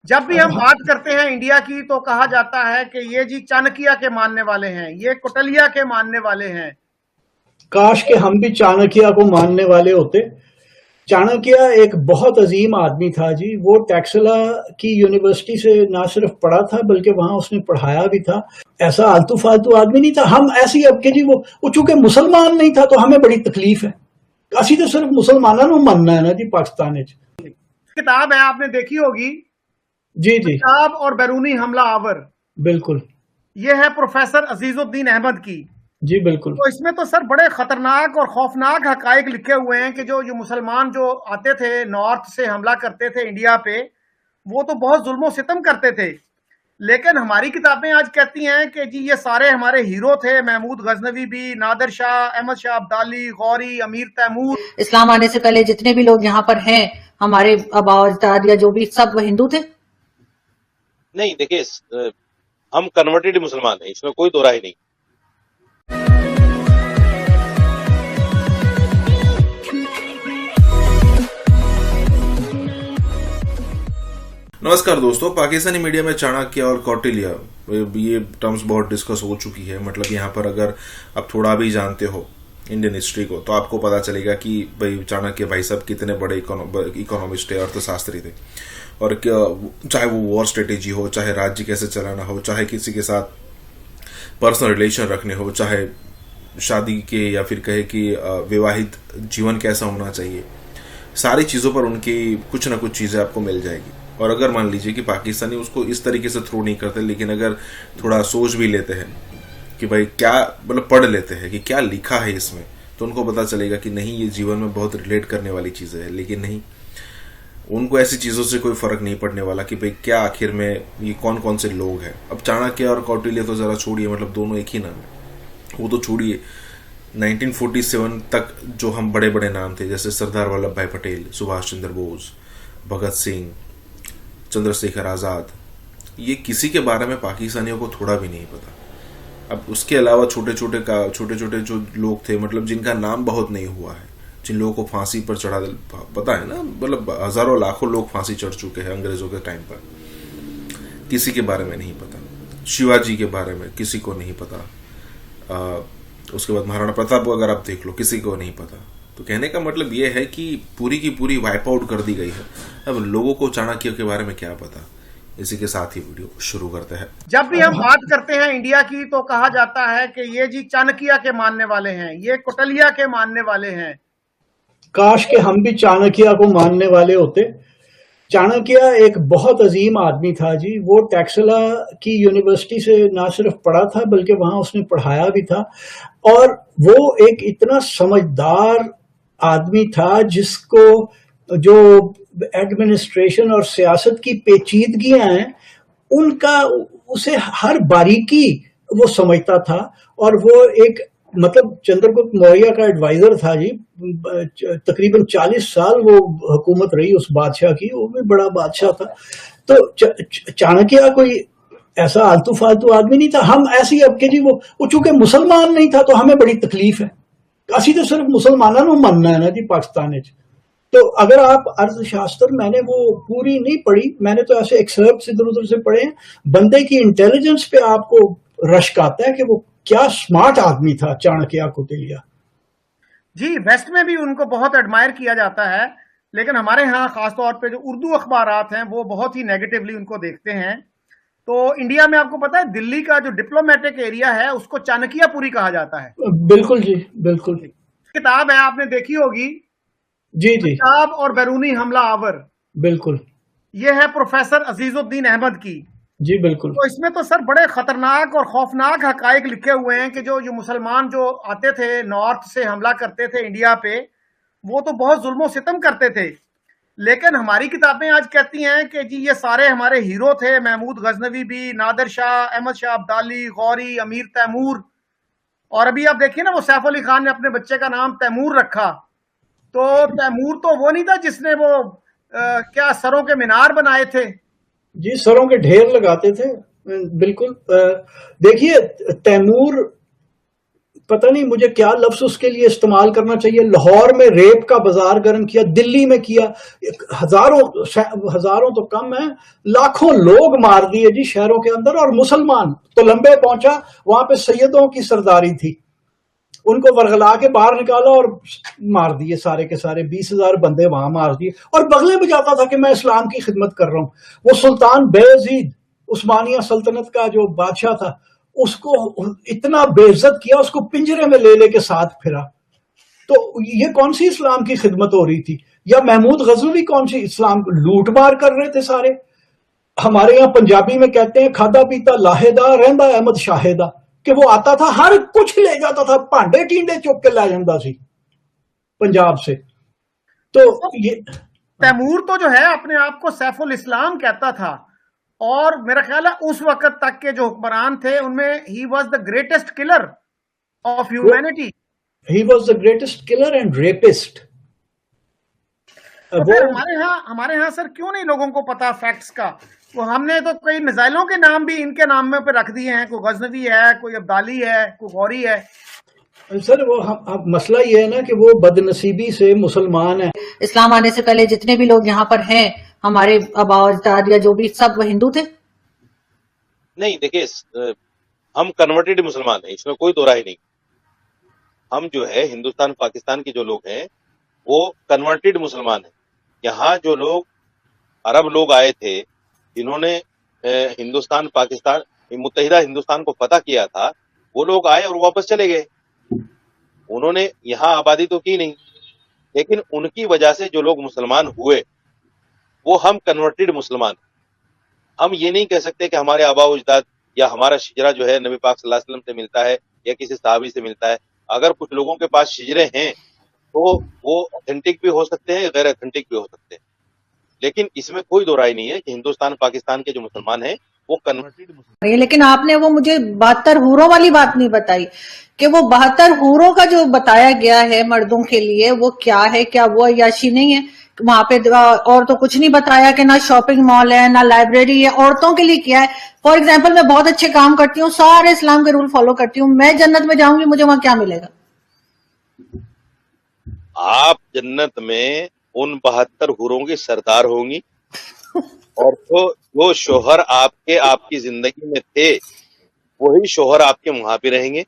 जब भी हम बात करते हैं इंडिया की तो कहा जाता है कि ये जी चाणक्य के मानने वाले हैं, ये कौटिल्य के मानने वाले हैं। काश के हम भी चाणक्य को मानने वाले होते। चाणक्य एक बहुत अजीम आदमी था जी। वो टैक्सला की यूनिवर्सिटी से ना सिर्फ पढ़ा था बल्कि वहां उसने पढ़ाया भी था। ऐसा आलतू फालतू आदमी नहीं था। हम ऐसी अब के जी वो चूंकि मुसलमान नहीं था तो हमें बड़ी तकलीफ है। असी तो सिर्फ मुसलमानों को मानना है ना जी पाकिस्तान। किताब है, आपने देखी होगी, जी जी पंजाब और बैरूनी हमला आवर। बिल्कुल। ये है प्रोफेसर अजीजुद्दीन अहमद की। जी बिल्कुल। तो इसमें तो सर बड़े खतरनाक और खौफनाक हकायक लिखे हुए हैं कि जो मुसलमान जो आते थे नॉर्थ से हमला करते थे इंडिया पे, वो तो बहुत जुल्म सितम करते थे। लेकिन हमारी किताबें आज कहती हैं कि जी ये सारे हमारे हीरो थे, महमूद गजनवी भी, नादिर शाह, अहमद शाह अब्दाली, गौरी, अमीर तैमूर। इस्लाम आने से पहले जितने भी लोग यहाँ पर हैं, हमारे आबा अजदाद या जो भी, सब हिंदू थे। नहीं, देखिए, हम कन्वर्टेड मुसलमान हैं, इसमें कोई दो राय नहीं। नमस्कार दोस्तों, पाकिस्तानी मीडिया में चाणक्य और कौटिल्य ये टर्म्स बहुत डिस्कस हो चुकी है। मतलब यहाँ पर अगर आप थोड़ा भी जानते हो इंडियन हिस्ट्री को तो आपको पता चलेगा कि भाई चाणक्य भाई साहब कितने बड़े इकोनॉमिस्ट थे, अर्थशास्त्री थे। और चाहे वो वॉर स्ट्रेटेजी हो, चाहे राज्य कैसे चलाना हो, चाहे किसी के साथ पर्सनल रिलेशन रखने हो, चाहे शादी के या फिर कहे कि विवाहित जीवन कैसा होना चाहिए, सारी चीज़ों पर उनकी कुछ ना कुछ चीज़ें आपको मिल जाएगी। और अगर मान लीजिए कि पाकिस्तानी उसको इस तरीके से थ्रो नहीं करते, लेकिन अगर थोड़ा सोच भी लेते हैं कि भाई क्या, मतलब पढ़ लेते हैं कि क्या लिखा है इसमें, तो उनको पता चलेगा कि नहीं, ये जीवन में बहुत रिलेट करने वाली चीज़ें हैं। लेकिन नहीं, उनको ऐसी चीज़ों से कोई फर्क नहीं पड़ने वाला कि भाई क्या आखिर में ये कौन कौन से लोग हैं। अब चाणक्य और कौटिल्य तो ज़रा छोड़िए, मतलब दोनों एक ही नाम है, वो तो छोड़िए। 1947 तक जो हम बड़े बड़े नाम थे, जैसे सरदार वल्लभ भाई पटेल, सुभाष चंद्र बोस, भगत सिंह, चंद्रशेखर आज़ाद, ये किसी के बारे में पाकिस्तानियों को थोड़ा भी नहीं पता। अब उसके अलावा छोटे छोटे जो लोग थे, मतलब जिनका नाम बहुत नहीं हुआ है, जिन लोगों को फांसी पर चढ़ा, पता है ना, मतलब हजारों लाखों लोग फांसी चढ़ चुके हैं अंग्रेजों के टाइम पर, किसी के बारे में नहीं पता। शिवाजी के बारे में किसी को नहीं पता। उसके बाद महाराणा प्रताप को अगर आप देख लो, किसी को नहीं पता। तो कहने का मतलब ये है कि पूरी की पूरी वाइप आउट कर दी गई है। अब लोगों को चाणक्य के बारे में क्या पता। इसी के साथ ही वीडियो शुरू करते हैं। जब भी हम बात करते हैं इंडिया की तो कहा जाता है कि ये जी चाणक्य के मानने वाले हैं, ये कौटिल्य के मानने वाले हैं। काश के हम भी चाणक्य को मानने वाले होते। चाणक्य एक बहुत अजीम आदमी था जी। वो टैक्सला की यूनिवर्सिटी से ना सिर्फ पढ़ा था बल्कि वहां उसने पढ़ाया भी था। और वो एक इतना समझदार आदमी था जिसको जो एडमिनिस्ट्रेशन और सियासत की पेचीदगियां हैं उनका, उसे हर बारीकी वो समझता था। और वो एक, मतलब चंद्रगुप्त मौर्य का एडवाइजर था जी। तकरीबन 40 साल वो हुकूमत रही उस बादशाह की। वो भी बड़ा बादशाह था। तो चाणक्य कोई ऐसा आलतू फालतू आदमी नहीं था। हम ऐसी अब के जी वो चूंकि मुसलमान नहीं था तो हमें बड़ी तकलीफ है। असी तो सिर्फ मुसलमानों को मानना है ना जी पाकिस्तान। तो अगर आप अर्थशास्त्र, मैंने वो पूरी नहीं पढ़ी, मैंने तो ऐसे एक्सर्प्ट्स इधर उधर से पढ़े हैं। बंदे की इंटेलिजेंस पे आपको रश्क आता है कि वो क्या स्मार्ट आदमी था चाणक्य कौटिल्य जी। वेस्ट में भी उनको बहुत एडमायर किया जाता है, लेकिन हमारे यहाँ खासतौर पे जो उर्दू अखबारात हैं वो बहुत ही नेगेटिवली उनको देखते हैं। तो इंडिया में आपको पता है दिल्ली का जो डिप्लोमेटिक एरिया है उसको चाणक्यपुरी कहा जाता है। बिल्कुल जी, बिल्कुल। किताब है, आपने देखी होगी, जी जी, पंजाब और बैरूनी हमला आवर। बिल्कुल। ये है प्रोफेसर अजीजुद्दीन अहमद की। जी बिल्कुल। तो इसमें तो सर बड़े खतरनाक और खौफनाक हकायक लिखे हुए हैं कि जो मुसलमान जो आते थे नॉर्थ से हमला करते थे इंडिया पे, वो तो बहुत जुल्म सितम करते थे। लेकिन हमारी किताबें आज कहती हैं कि जी ये सारे हमारे हीरो थे, महमूद गजनवी भी, नादिर शाह, अहमद शाह अब्दाली, गौरी, अमीर तैमूर। और अभी आप देखिए ना, वो सैफ अली खान ने अपने बच्चे का नाम तैमूर रखा। तो तैमूर तो वो नहीं था जिसने वो क्या सरों के मीनार बनाए थे जी, सरों के ढेर लगाते थे। बिल्कुल। देखिए, तैमूर پتہ نہیں مجھے کیا لفظ اس کے لیے استعمال کرنا چاہیے، لاہور میں ریپ کا بازار گرم کیا، دلی میں کیا، ہزاروں تو کم ہیں، لاکھوں لوگ مار دیے جی شہروں کے اندر، اور مسلمان تو لمبے پہنچا، وہاں پہ سیدوں کی سرداری تھی، ان کو ورغلا کے باہر نکالا اور مار دیے سارے کے سارے، 20,000 بندے وہاں مار دیے، اور بغلے بجاتا تھا کہ میں اسلام کی خدمت کر رہا ہوں۔ وہ سلطان بایزید عثمانیہ سلطنت کا جو بادشاہ تھا، اس کو اتنا بے عزت کیا، اس کو پنجرے میں لے کے ساتھ پھرا۔ تو یہ کون سی اسلام کی خدمت ہو رہی تھی؟ یا محمود غزنوی کون سی اسلام کو لوٹ مار کر رہے تھے سارے؟ ہمارے یہاں پنجابی میں کہتے ہیں کھادا پیتا لاہدا رہندا احمد شاہدہ، کہ وہ آتا تھا ہر کچھ لے جاتا تھا، بھانڈے ٹینڈے چک کے لے جاتا سی پنجاب سے۔ تو یہ تیمور تو جو ہے اپنے آپ کو سیف الاسلام کہتا تھا، اور میرا خیال ہے اس وقت تک کے جو حکمران تھے ان میں he was the greatest colour of humanity. He was the greatest colour and rapist. ہمارے ہاں سر کیوں نہیں لوگوں کو پتا فیکٹس کا؟ وہ ہم نے تو کئی میزائلوں کے نام بھی ان کے نام میں پہ رکھ دیے ہیں، کوئی غزنوی ہے، کوئی ابدالی ہے، کوئی غوری ہے۔ سر وہ مسئلہ یہ ہے نا کہ وہ بد نصیبی سے مسلمان ہیں۔ اسلام آنے سے پہلے جتنے بھی لوگ یہاں پر ہیں ہمارے آبا اجداد یا جو بھی، سب وہ ہندو تھے؟ نہیں دیکھیے، ہم کنورٹیڈ مسلمان ہیں، اس میں کوئی دو رائے نہیں۔ ہم جو ہے ہندوستان پاکستان کے جو لوگ ہیں وہ کنورٹیڈ مسلمان ہیں۔ یہاں جو لوگ عرب لوگ آئے تھے جنہوں نے ہندوستان پاکستان متحدہ ہندوستان کو فتح کیا تھا، وہ لوگ آئے اور واپس چلے گئے، انہوں نے یہاں آبادی تو کی نہیں، لیکن ان کی وجہ سے جو لوگ مسلمان ہوئے وہ ہم کنورٹیڈ مسلمان ہیں۔ ہم یہ نہیں کہہ سکتے کہ ہمارے آبا و اجداد یا ہمارا شجرہ جو ہے نبی پاک صلی اللہ علیہ وسلم سے ملتا ہے یا کسی صحابی سے ملتا ہے۔ اگر کچھ لوگوں کے پاس شجرے ہیں تو وہ اوتھینٹک بھی ہو سکتے ہیں، غیر اوتھینٹک بھی ہو سکتے ہیں، لیکن اس میں کوئی دو رائے نہیں ہے کہ ہندوستان پاکستان کے جو مسلمان ہیں وہ کنورٹیڈ مسلمان ہیں۔ لیکن آپ نے وہ مجھے 72 حوروں والی بات نہیں بتائی کہ وہ 72 حوروں کا جو بتایا گیا ہے مردوں کے لیے وہ کیا ہے؟ کیا وہ عیاشی نہیں ہے؟ وہاں پہ اور تو کچھ نہیں بتایا کہ نہ شاپنگ مال ہے نہ لائبریری ہے، عورتوں کے لیے کیا ہے؟ فار ایگزامپل میں بہت اچھے کام کرتی ہوں، سارے اسلام کے رول فالو کرتی ہوں، میں جنت میں جاؤں گی، مجھے وہاں کیا ملے گا؟ آپ جنت میں ان 72 حوروں کی سردار ہوں گی، اور جو شوہر آپ کی زندگی میں تھے وہی شوہر آپ کے وہاں پہ رہیں گے۔